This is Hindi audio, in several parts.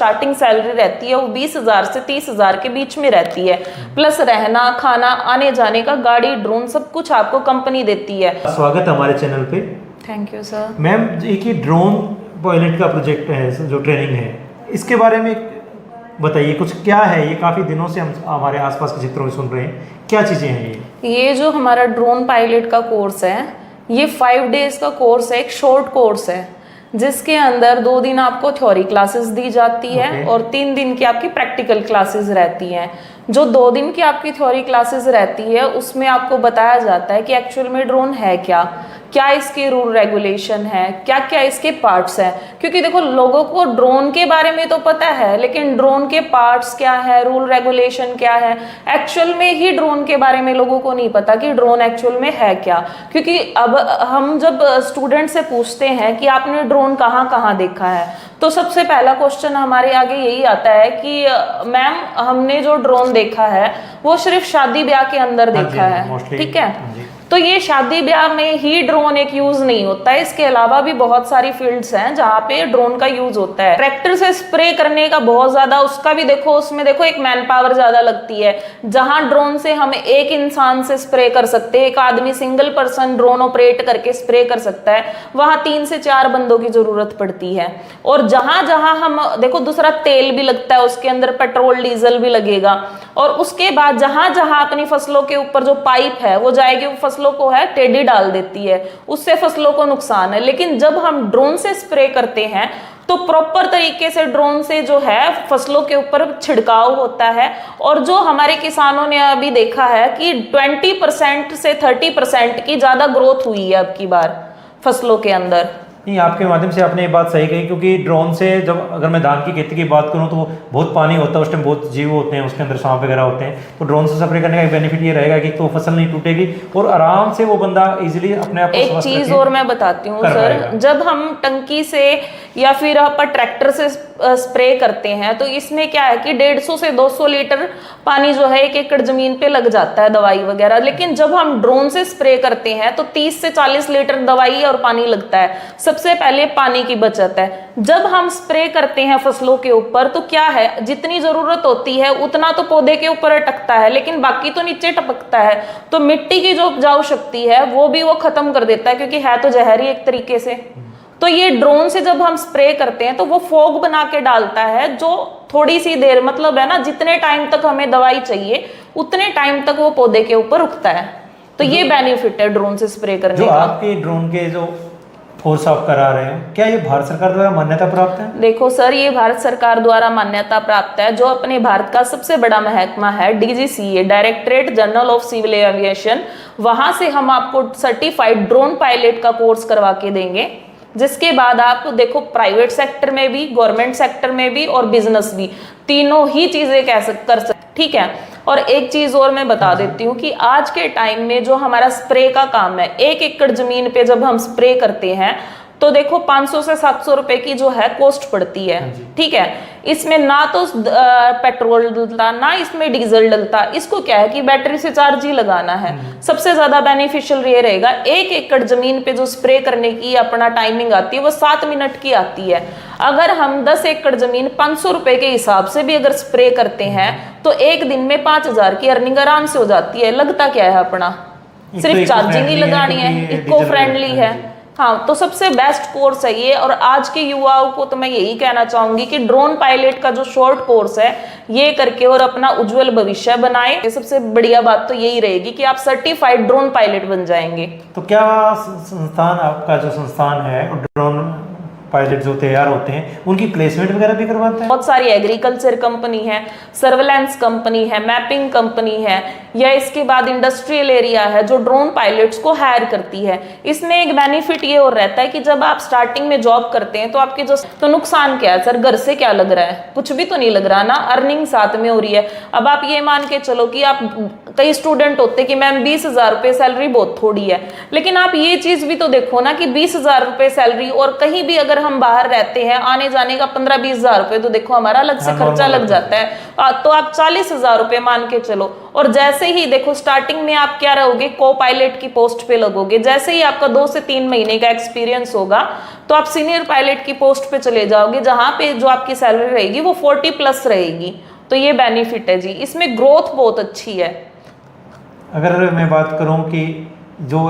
स्टार्टिंग सैलरी रहती है वो 20,000 से 30,000 के बीच में रहती है, प्लस रहना खाना आने जाने का, गाड़ी ड्रोन सब कुछ आपको कंपनी देती है। स्वागत है हमारे चैनल पे। Thank you sir. मैम, एक ही ड्रोन पायलट का प्रोजेक्ट है जो ट्रेनिंग है, इसके बारे में बताइए कुछ, क्या है ये? काफ़ी दिनों से हम हमारे आसपास के क्षेत्रों में सुन रहे हैं, क्या चीज़ें हैं ये जो हमारा ड्रोन पायलट का कोर्स है, ये 5 डेज का कोर्स है, एक शॉर्ट कोर्स है जिसके अंदर 2 दिन आपको थ्योरी क्लासेस दी जाती है और 3 दिन की आपकी प्रैक्टिकल क्लासेस रहती हैं। जो 2 दिन की आपकी थ्योरी क्लासेस रहती है उसमें आपको बताया जाता है कि एक्चुअल में ड्रोन है क्या, क्या इसके रूल रेगुलेशन है, क्या क्या इसके पार्ट्स हैं। क्योंकि देखो लोगों को ड्रोन के बारे में तो पता है, लेकिन ड्रोन के पार्ट्स क्या है, रूल रेगुलेशन क्या है, एक्चुअल में ही ड्रोन के बारे में लोगों को नहीं पता कि ड्रोन एक्चुअल में है क्या। क्योंकि अब हम जब स्टूडेंट से पूछते हैं कि आपने ड्रोन कहाँ कहाँ देखा है, तो सबसे पहला क्वेश्चन हमारे आगे यही आता है कि मैम हमने जो ड्रोन देखा है वो सिर्फ शादी ब्याह के अंदर देखा है। ठीक है, तो ये शादी ब्याह में ही ड्रोन एक यूज नहीं होता है, इसके अलावा भी बहुत सारी फील्ड्स हैं जहाँ पे ड्रोन का यूज होता है। ट्रैक्टर से स्प्रे करने का बहुत ज्यादा, उसका भी देखो, उसमें देखो एक मैन पावर ज्यादा लगती है। जहां ड्रोन से हम एक इंसान से स्प्रे कर सकते हैं, एक आदमी सिंगल पर्सन ड्रोन ऑपरेट करके स्प्रे कर सकता है, वहां 3 से 4 बंदों की जरूरत पड़ती है। और जहां जहां हम देखो, दूसरा तेल भी लगता है उसके अंदर, पेट्रोल डीजल भी लगेगा। और उसके बाद जहां जहां अपनी फसलों के ऊपर जो पाइप है वो जाएगी, वो फसलों को है टेढ़ी डाल देती है, उससे फसलों को नुकसान है। लेकिन जब हम ड्रोन से स्प्रे करते हैं तो प्रॉपर तरीके से ड्रोन से जो है फसलों के ऊपर छिड़काव होता है। और जो हमारे किसानों ने अभी देखा है कि 20% से 30% की ज्यादा ग्रोथ हुई है अब की बार फसलों के अंदर। नहीं, आपके माध्यम से आपने ये बात सही कही, क्योंकि ड्रोन से जब अगर मैं धान की खेती की बात करूं तो बहुत पानी होता है, उस टाइम बहुत जीव होते हैं, उसके अंदर सांप वगैरह होते हैं। तो ड्रोन से स्प्रे करने का बेनिफिट ये रहेगा कि तो फसल नहीं टूटेगी और आराम से वो बंदा इजीली अपने आप को एक चीज और मैं बताती हूँ सर, जब हम टंकी से या फिर आप ट्रैक्टर से स्प्रे करते हैं तो इसमें क्या है कि 150 से 200 लीटर पानी जो है 1 एकड़ जमीन पे लग जाता है, दवाई वगैरह। लेकिन जब हम ड्रोन से स्प्रे करते हैं तो 30 से 40 लीटर दवाई और पानी लगता है। सबसे पहले पानी की बचत है। जब हम स्प्रे करते हैं फसलों के ऊपर तो क्या है, जितनी जरूरत होती है उतना तो पौधे के ऊपर अटकता है, लेकिन बाकी तो नीचे टपकता है। तो मिट्टी की जो उपजाऊ शक्ति है वो भी वो खत्म कर देता है, क्योंकि है तो जहर ही एक तरीके से। तो ये ड्रोन से जब हम स्प्रे करते हैं तो वो फॉग बना के डालता है, जो थोड़ी सी देर, मतलब है ना, जितने टाइम तक हमें दवाई चाहिए उतने टाइम तक वो पौधे के ऊपर रुकता है। तो ये बेनिफिट है ड्रोन से स्प्रे करने जो का। आपके ड्रोन के जो फोर्स आप करा रहे हैं, क्या ये भारत सरकार द्वारा मान्यता प्राप्त है? देखो सर, ये भारत सरकार द्वारा मान्यता प्राप्त है। जो अपने भारत का सबसे बड़ा महकमा है DGCA, directorate general of civil aviation, वहां से हम आपको सर्टिफाइड ड्रोन पायलट का कोर्स करवा के देंगे, जिसके बाद आप देखो प्राइवेट सेक्टर में भी, गवर्नमेंट सेक्टर में भी और बिजनेस भी, तीनों ही चीजें कर सकते। ठीक है, और एक चीज और मैं बता देती हूँ कि आज के टाइम में जो हमारा स्प्रे का काम है, 1 एकड़ जमीन पे जब हम स्प्रे करते हैं तो देखो 500 से 700 रुपए की जो है कॉस्ट पड़ती है। ठीक है, इसमें ना तो पेट्रोल डलता, ना इसमें डीजल डलता। इसको क्या है कि बैटरी से चार्ज ही लगाना है। सबसे ज्यादा बेनिफिशियल ये रहेगा, 1 एकड़ जमीन पे जो स्प्रे करने की अपना टाइमिंग आती है वो 7 मिनट की आती है। अगर हम 10 एकड़ जमीन 500 रुपए के हिसाब से भी अगर स्प्रे करते हैं तो एक दिन में 5,000 की अर्निंग आराम से हो जाती है। लगता क्या है अपना, सिर्फ चार्जिंग ही लगानी है, इको फ्रेंडली है। हाँ, तो सबसे बेस्ट कोर्स है ये। और आज के युवाओं को तो मैं यही कहना चाहूंगी कि ड्रोन पायलट का जो शॉर्ट कोर्स है ये करके और अपना उज्जवल भविष्य बनाए। सबसे बढ़िया बात तो यही रहेगी कि आप सर्टिफाइड ड्रोन पायलट बन जाएंगे। तो क्या संस्थान, आपका जो संस्थान है ड्रोन पायलट जो तैयार होते हैं उनकी प्लेसमेंट वगैरह भी करवाते हैं? बहुत सारी एग्रीकल्चर कंपनी है, सर्वेलेंस कंपनी है, मैपिंग कंपनी है, या इसके बाद इंडस्ट्रियल एरिया है जो ड्रोन पायलट्स को हायर करती है। इसमें एक बेनिफिट ये और रहता है कि जब आप स्टार्टिंग में जॉब करते हैं तो आपके जो तो नुकसान क्या है सर, घर से क्या लग रहा है, कुछ भी तो नहीं लग रहा ना, अर्निंग साथ में हो रही है। अब आप ये मान के चलो कि आप, कई स्टूडेंट होते कि मैम 20,000 रुपये सैलरी बहुत थोड़ी है, लेकिन आप ये चीज भी तो देखो ना कि 20,000 रुपये सैलरी और कहीं भी अगर हम बाहर रहते हैं, आने जाने का 15-20 हजार रुपए तो देखो हमारा अलग से हाँ, खर्चा normal लग जाता है। तो आप 40 हजार रुपए मान के चलो। और जैसे ही देखो स्टार्टिंग में आप क्या रहोगे, को पायलट की पोस्ट पे लगोगे। जैसे ही आपका 2 से 3 महीने का एक्सपीरियंस होगा तो आप सीनियर पायलट की पोस्ट पे चले जाओगे, जहां पे जो आपकी सैलरी रहेगी वो 40+ रहेगी। तो ये बेनिफिट है जी, इसमें ग्रोथ बहुत अच्छी है। अगर मैं बात करूं कि जो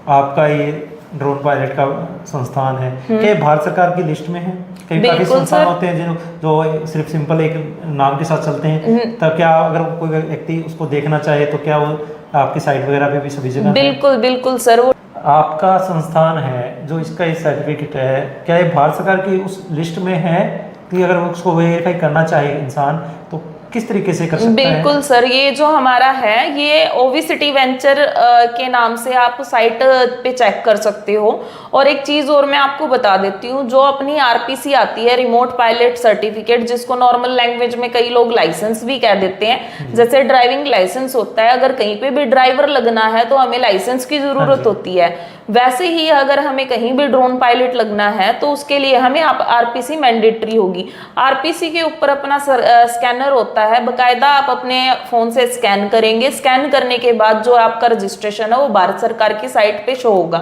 आपका ये ड्रोन पायलट का संस्थान है, क्या ये भारत सरकार की लिस्ट में है? कई काफी बिल्कुल संस्थान सर। होते हैं जो सिर्फ सिंपल एक नाम के साथ चलते हैं, तब क्या अगर कोई व्यक्ति उसको देखना चाहे तो क्या वो आपकी साइट वगैरह पे भी सभी जगह है? बिल्कुल बिल्कुल सर। वो आपका संस्थान है जो इसका ये सर्टिफिकेट है, क्या ये भारत सरकार की उस लिस्ट में है कि अगर उसको वेरीफाई करना चाहे इंसान तो किस तरीके से कर सकता है? बिल्कुल सर, ये जो हमारा है ये ओविसिटी वेंचर के नाम से आप साइट पे चेक कर सकते हो। और एक चीज और मैं आपको बता देती हूँ, जो अपनी आरपीसी आती है, रिमोट पायलट सर्टिफिकेट, जिसको नॉर्मल लैंग्वेज में कई लोग लाइसेंस भी कह देते हैं, जैसे ड्राइविंग लाइसेंस होता है, अगर कहीं पे भी ड्राइवर लगना है तो हमें लाइसेंस की जरूरत होती है। वैसे ही अगर हमें कहीं भी ड्रोन पायलट लगना है तो उसके लिए हमें आरपीसी मैंडेटरी होगी। आरपीसी के ऊपर अपना स्कैनर होता है, बकायदा आप अपने फोन से स्कैन करेंगे, स्कैन करने के बाद जो आपका रजिस्ट्रेशन है वो भारत सरकार की साइट पे शो होगा।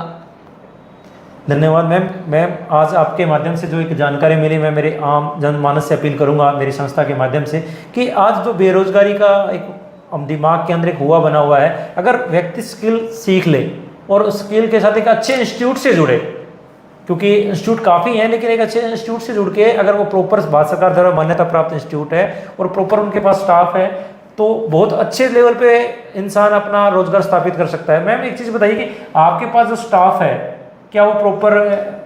धन्यवाद मैम। मैम आज आपके माध्यम से जो एक जानकारी मिली, मैं मेरे आम जनमानस से अपील करूंगा मेरी संस्था के माध्यम से कि आज जो बेरोजगारी का एक दिमाग के अंदर एक हुआ बना हुआ है, अगर व्यक्ति स्किल सीख ले और उस स्किल के साथ एक अच्छे इंस्टीट्यूट से जुड़े, क्योंकि इंस्टीट्यूट काफ़ी हैं, लेकिन एक अच्छे इंस्टीट्यूट से जुड़ के अगर वो प्रॉपर भारत सरकार द्वारा मान्यता प्राप्त इंस्टीट्यूट है और प्रॉपर उनके पास स्टाफ है तो बहुत अच्छे लेवल पे इंसान अपना रोजगार स्थापित कर सकता है। मैम एक चीज़ बताइए कि आपके पास जो स्टाफ है क्या वो प्रॉपर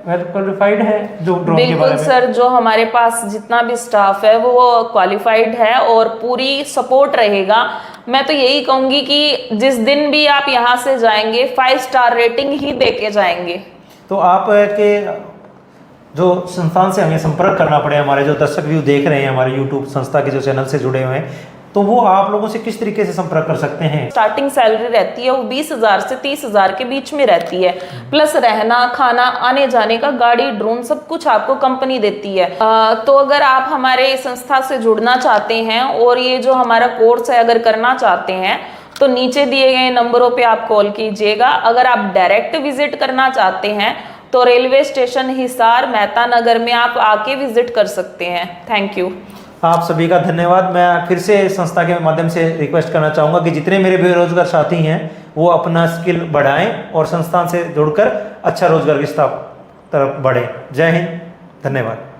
वेल क्वालिफाइड है जो ड्रोन के बारे बिल्कुल में? सर, जो हमारे पास जितना भी स्टाफ है वो क्वालिफाइड है और पूरी सपोर्ट रहेगा। मैं तो यही कहूंगी कि जिस दिन भी आप यहाँ से जाएंगे 5 स्टार रेटिंग ही देके जाएंगे। तो आप के जो संस्थान से हमें संपर्क करना पड़े, हमारे जो दर्शक व्यू देख रहे हैं हमारे यूट्यूब संस्था के जो चैनल से जुड़े हुए हैं, तो वो आप लोगों से किस तरीके से संपर्क कर सकते हैं? स्टार्टिंग सैलरी रहती है वो 20,000 से 30,000 के बीच में रहती है, प्लस रहना खाना आने जाने का, गाड़ी ड्रोन सब कुछ आपको कंपनी देती है। तो अगर आप हमारे संस्था से जुड़ना चाहते हैं और ये जो हमारा कोर्स है अगर करना चाहते हैं तो नीचे दिए गए नंबरों पे आप कॉल कीजिएगा। अगर आप डायरेक्ट विजिट करना चाहते हैं तो रेलवे स्टेशन हिसार मेहता नगर में आप आके विजिट कर सकते हैं। Thank you. आप सभी का धन्यवाद। मैं फिर से संस्था के माध्यम से रिक्वेस्ट करना चाहूँगा कि जितने मेरे बेरोजगार साथी हैं वो अपना स्किल बढ़ाएं और संस्थान से जुड़कर अच्छा रोजगार की तरफ बढ़ें। जय हिंद, धन्यवाद।